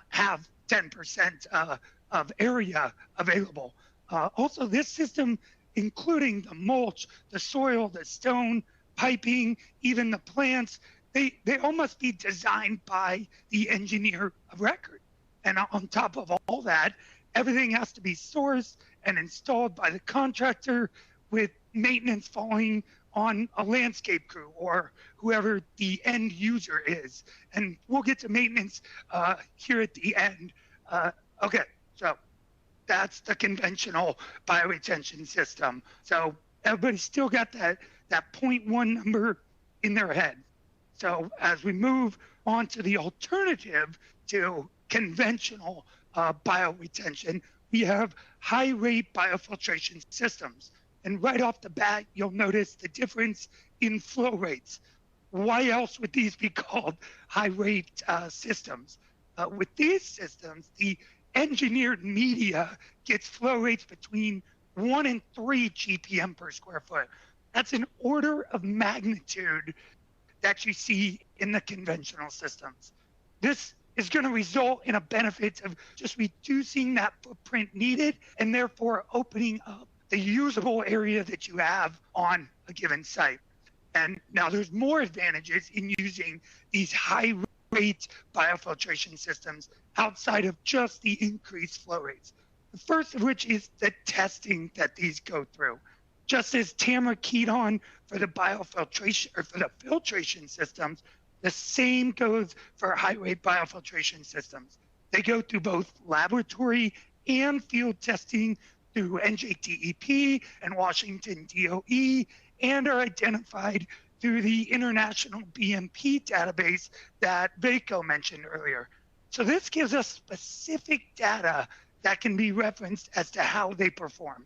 have 10% of area available. Also, this system, including the mulch, the soil, the stone, piping, even the plants, they all must be designed by the engineer of record. And on top of all that, everything has to be sourced and installed by the contractor, with maintenance falling on a landscape crew or whoever the end user is. And we'll get to maintenance here at the end. Okay, so that's the conventional bioretention system. So everybody's still got that 0.1 number in their head. So as we move on to the alternative to conventional bioretention, we have high rate biofiltration systems. And right off the bat, you'll notice the difference in flow rates. Why else would these be called high rate systems? With these systems, the engineered media gets flow rates between 1 and 3 GPM per square foot. That's an order of magnitude that you see in the conventional systems. This is going to result in a benefit of just reducing that footprint needed and therefore opening up the usable area that you have on a given site. And now there's more advantages in using these high rate biofiltration systems outside of just the increased flow rates. The first of which is the testing that these go through. Just as Tamara keyed on for the biofiltration or for the filtration systems, the same goes for high rate biofiltration systems. They go through both laboratory and field testing through NJTEP and Washington DOE, and are identified through the international BMP database that Veiko mentioned earlier. So this gives us specific data that can be referenced as to how they perform.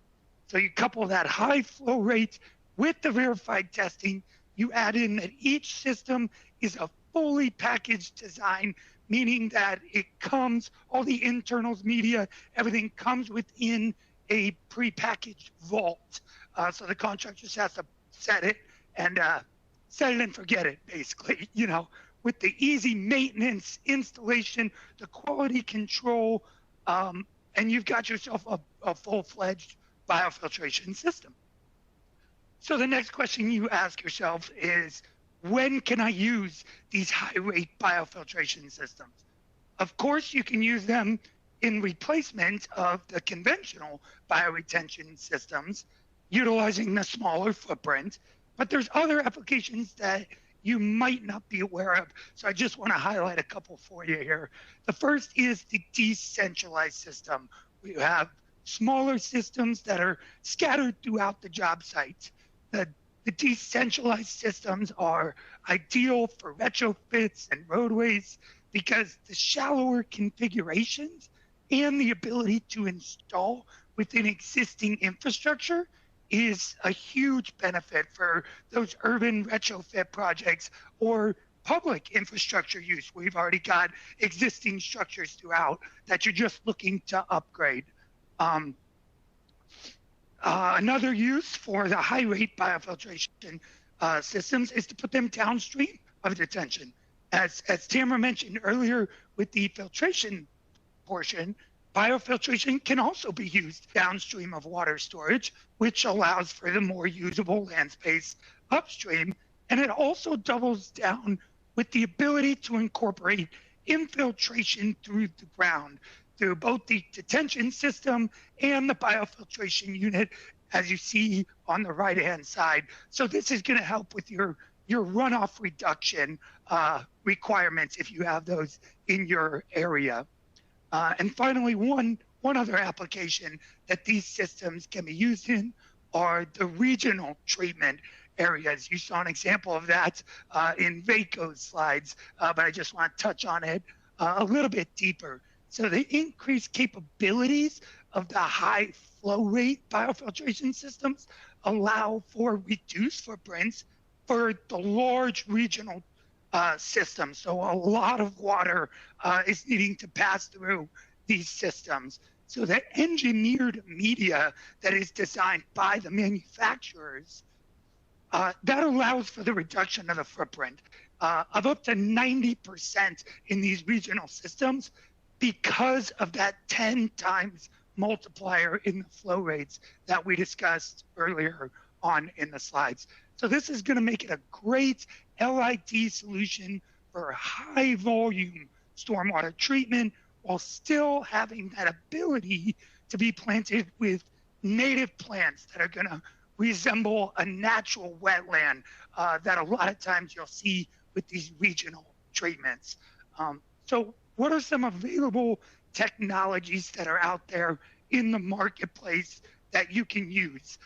So you couple that high flow rate with the verified testing, you add in that each system is a fully packaged design, meaning that it comes, all the internals, media, everything comes within a prepackaged vault. So the contractor just has to set it and forget it, basically, you know, with the easy maintenance, installation, the quality control, and you've got yourself a full-fledged biofiltration system. So the next question you ask yourself is, when can I use these high-rate biofiltration systems? Of course, you can use them in replacement of the conventional bioretention systems, utilizing the smaller footprint, but there's other applications that you might not be aware of. So I just want to highlight a couple for you here. The first is the decentralized system. We have smaller systems that are scattered throughout the job site. The decentralized systems are ideal for retrofits and roadways because the shallower configurations and the ability to install within existing infrastructure is a huge benefit for those urban retrofit projects or public infrastructure use. We've already got existing structures throughout that you're just looking to upgrade. Another use for the high rate biofiltration systems is to put them downstream of detention. As Tamara mentioned earlier with the filtration portion, biofiltration can also be used downstream of water storage, which allows for the more usable land space upstream. And it also doubles down with the ability to incorporate infiltration through the ground, through both the detention system and the biofiltration unit, as you see on the right-hand side. So this is going to help with your runoff reduction requirements if you have those in your area. And finally, one other application that these systems can be used in are the regional treatment areas. You saw an example of that in Veiko's slides, but I just want to touch on it a little bit deeper. So the increased capabilities of the high flow rate biofiltration systems allow for reduced footprints for the large regional systems. So a lot of water is needing to pass through these systems. So the engineered media that is designed by the manufacturers, that allows for the reduction of the footprint of up to 90% in these regional systems because of that 10 times multiplier in the flow rates that we discussed earlier on in the slides. So this is going to make it a great LIT solution for high volume stormwater treatment while still having that ability to be planted with native plants that are going to resemble a natural wetland that a lot of times you'll see with these regional treatments. So what are some available technologies that are out there in the marketplace that you can use?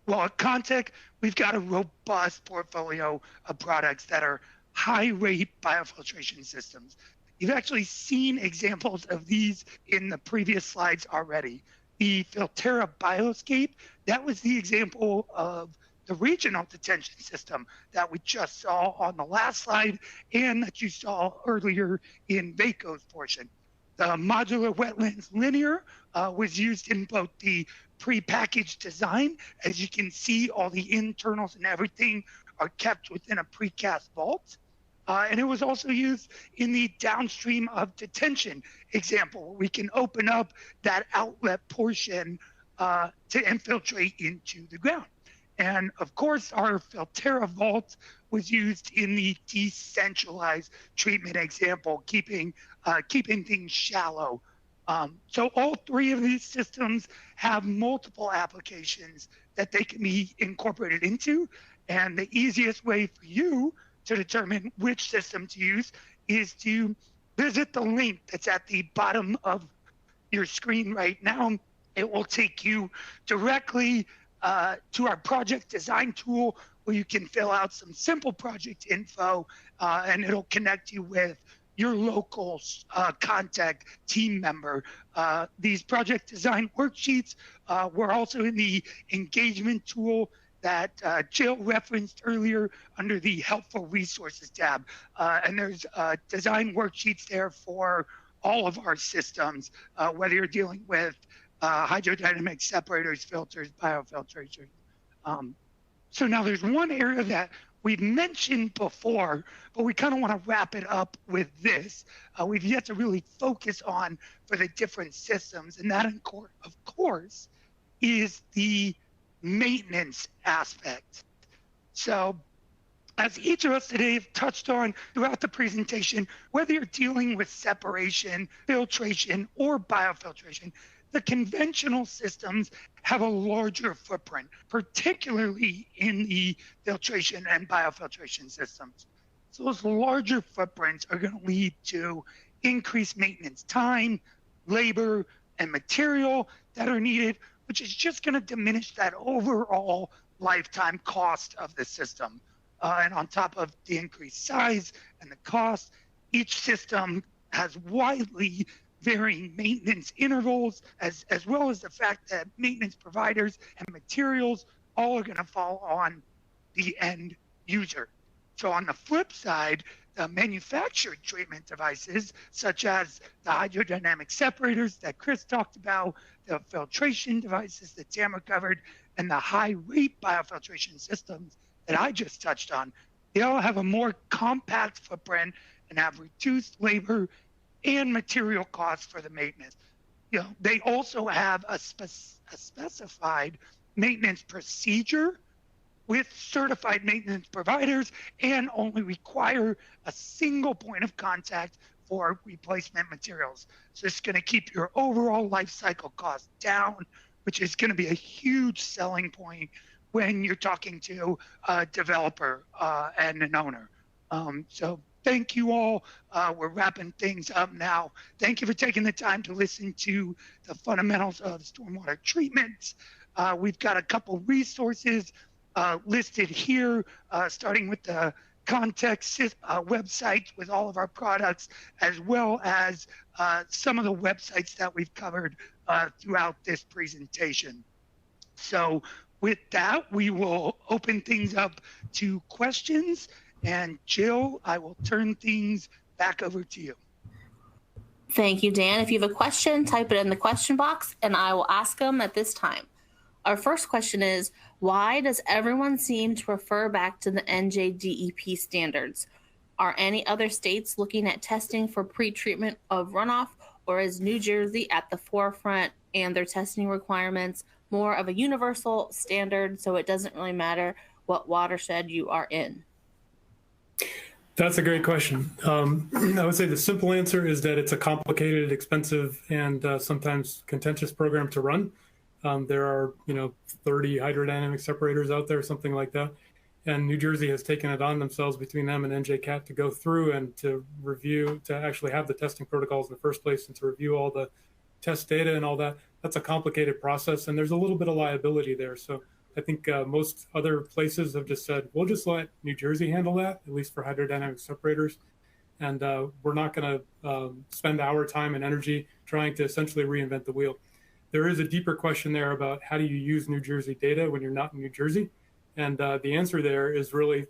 Well, at Contech, we've got a robust portfolio of products that are high-rate biofiltration systems. You've actually seen examples of these in the previous slides already. The Filtera Bioscape, that was the example of the regional detention system that we just saw on the last slide and that you saw earlier in Vaco's portion. The modular wetlands linear was used in both the prepackaged design. As you can see, all the internals and everything are kept within a precast vault. And it was also used in the downstream of detention example, where we can open up that outlet portion to infiltrate into the ground. And of course, our Filtera vault was used in the decentralized treatment example, keeping things shallow. So all three of these systems have multiple applications that they can be incorporated into. And the easiest way for you to determine which system to use is to visit the link that's at the bottom of your screen right now. It will take you directly to our project design tool where you can fill out some simple project info and it'll connect you with your local Contech team member. These project design worksheets were also in the engagement tool that Jill referenced earlier under the helpful resources tab. And there's design worksheets there for all of our systems, whether you're dealing with hydrodynamic separators, filters, biofiltration. So now there's one area that we've mentioned before, but we kind of want to wrap it up with this. We've yet to really focus on for the different systems, and that, of course, is the maintenance aspect. So as each of us today have touched on throughout the presentation, whether you're dealing with separation, filtration, or biofiltration, the conventional systems have a larger footprint, particularly in the filtration and biofiltration systems. So those larger footprints are going to lead to increased maintenance time, labor, and material that are needed, which is just going to diminish that overall lifetime cost of the system. And on top of the increased size and the cost, each system has widely varying maintenance intervals, as well as the fact that maintenance providers and materials all are going to fall on the end user. So on the flip side, the manufactured treatment devices, such as the hydrodynamic separators that Chris talked about, the filtration devices that Tamara covered, and the high-rate biofiltration systems that I just touched on, they all have a more compact footprint and have reduced labor and material costs for the maintenance. They also have a specified maintenance procedure with certified maintenance providers and only require a single point of contact for replacement materials. So it's going to keep your overall life cycle cost down, which is going to be a huge selling point when you're talking to a developer and an owner. So thank you all. We're wrapping things up now. Thank you for taking the time to listen to the fundamentals of stormwater treatment. We've got a couple resources listed here, starting with the Contech website with all of our products, as well as some of the websites that we've covered throughout this presentation. So with that, we will open things up to questions. And Jill, I will turn things back over to you. Thank you, Dan. If you have a question, type it in the question box and I will ask them at this time. Our first question is, why does everyone seem to refer back to the NJDEP standards? Are any other states looking at testing for pre-treatment of runoff, or is New Jersey at the forefront and their testing requirements more of a universal standard, so it doesn't really matter what watershed you are in? That's a great question. I would say the simple answer is that it's a complicated, expensive, and sometimes contentious program to run. There are, 30 hydrodynamic separators out there, something like that. And New Jersey has taken it on themselves between them and NJCAT to go through and to review, to actually have the testing protocols in the first place and to review all the test data and all that. That's a complicated process, and there's a little bit of liability there. So I think most other places have just said, we'll just let New Jersey handle that, at least for hydrodynamic separators. And we're not going to spend our time and energy trying to essentially reinvent the wheel. There is a deeper question there about how do you use New Jersey data when you're not in New Jersey? And the answer there is really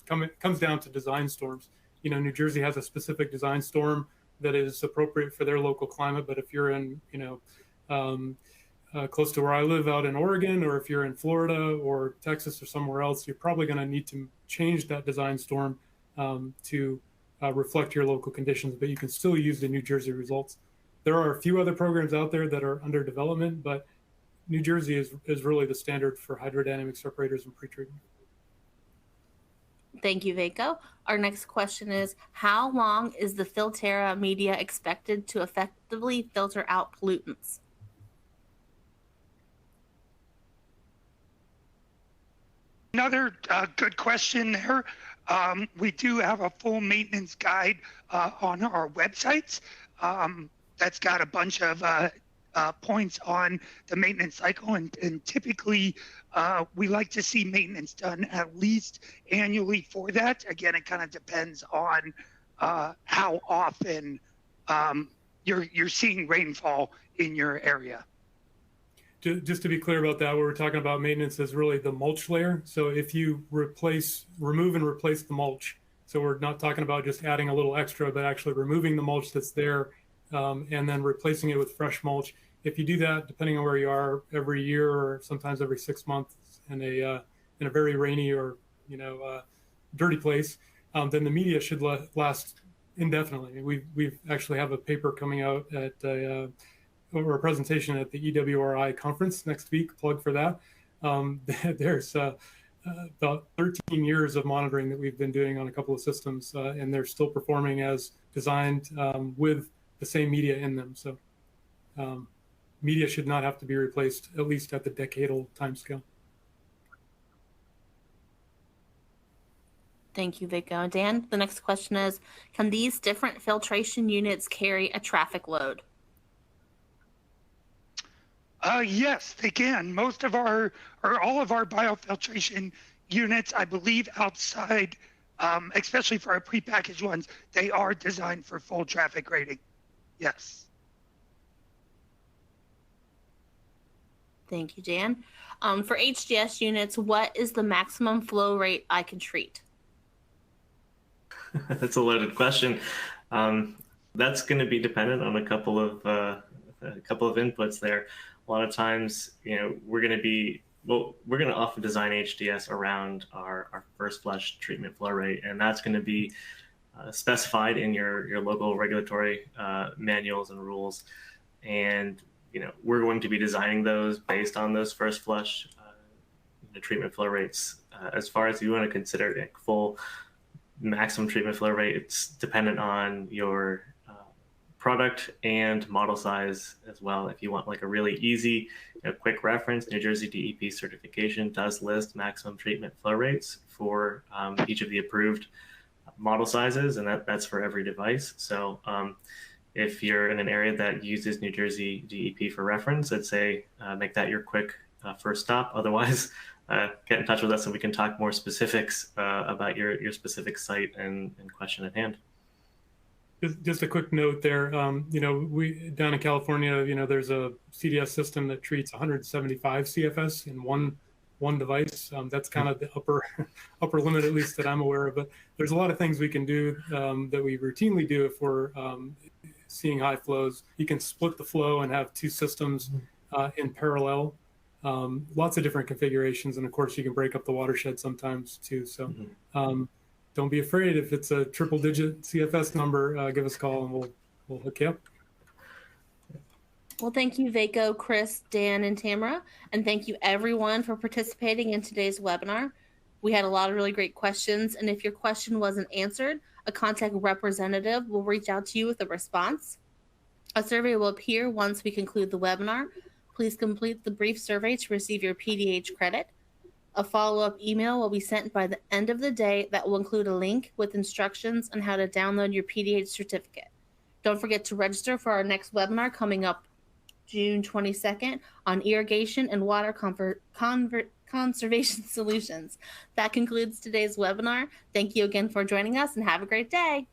comes down to design storms. New Jersey has a specific design storm that is appropriate for their local climate. But if you're in, close to where I live out in Oregon, or if you're in Florida or Texas or somewhere else, you're probably going to need to change that design storm to reflect your local conditions, but you can still use the New Jersey results. There are a few other programs out there that are under development, but New Jersey is really the standard for hydrodynamic separators and pretreatment. Thank you, Vaco. Our next question is, how long is the Filtera media expected to effectively filter out pollutants? Another good question there. We do have a full maintenance guide on our websites that's got a bunch of points on the maintenance cycle. And typically, we like to see maintenance done at least annually for that. Again, it kind of depends on how often you're seeing rainfall in your area. Just to be clear about that, what we're talking about maintenance is really the mulch layer. So if you remove and replace the mulch, so we're not talking about just adding a little extra, but actually removing the mulch that's there and then replacing it with fresh mulch. If you do that, depending on where you are, every year or sometimes every 6 months in a very rainy or dirty place, then the media should last indefinitely. We've actually have a paper coming out at or a presentation at the EWRI conference next week, plug for that. There's about 13 years of monitoring that we've been doing on a couple of systems, and they're still performing as designed with the same media in them. So media should not have to be replaced, at least at the decadal timescale. Thank you, Vico. Dan, the next question is, can these different filtration units carry a traffic load? Yes, they can. Most of our, or all of our biofiltration units, I believe outside, especially for our prepackaged ones, they are designed for full traffic rating. Yes. Thank you, Dan. For HDS units, what is the maximum flow rate I can treat? That's a loaded question. That's going to be dependent on a couple of inputs there. A lot of times, we're going to often design HDS around our first flush treatment flow rate, and that's going to be specified in your local regulatory manuals and rules. And we're going to be designing those based on those first flush treatment flow rates. As far as you want to consider a full maximum treatment flow rate, it's dependent on your product and model size as well. If you want like a really easy, quick reference, New Jersey DEP certification does list maximum treatment flow rates for each of the approved model sizes, and that's for every device. So if you're in an area that uses New Jersey DEP for reference, I'd say make that your quick first stop. Otherwise, get in touch with us and we can talk more specifics about your specific site and question at hand. Just a quick note there. We down in California, there's a CDS system that treats 175 CFS in one device. That's kind of the upper limit, at least that I'm aware of. But there's a lot of things we can do that we routinely do if we're seeing high flows. You can split the flow and have two systems in parallel. Lots of different configurations, and of course, you can break up the watershed sometimes too. So. Don't be afraid if it's a triple-digit CFS number. Give us a call and we'll hook you up. Well, thank you, Vaco, Chris, Dan, and Tamara. And thank you, everyone, for participating in today's webinar. We had a lot of really great questions. And if your question wasn't answered, a Contech representative will reach out to you with a response. A survey will appear once we conclude the webinar. Please complete the brief survey to receive your PDH credit. A follow-up email will be sent by the end of the day that will include a link with instructions on how to download your PDH certificate. Don't forget to register for our next webinar coming up June 22nd on irrigation and water conservation solutions. That concludes today's webinar. Thank you again for joining us and have a great day.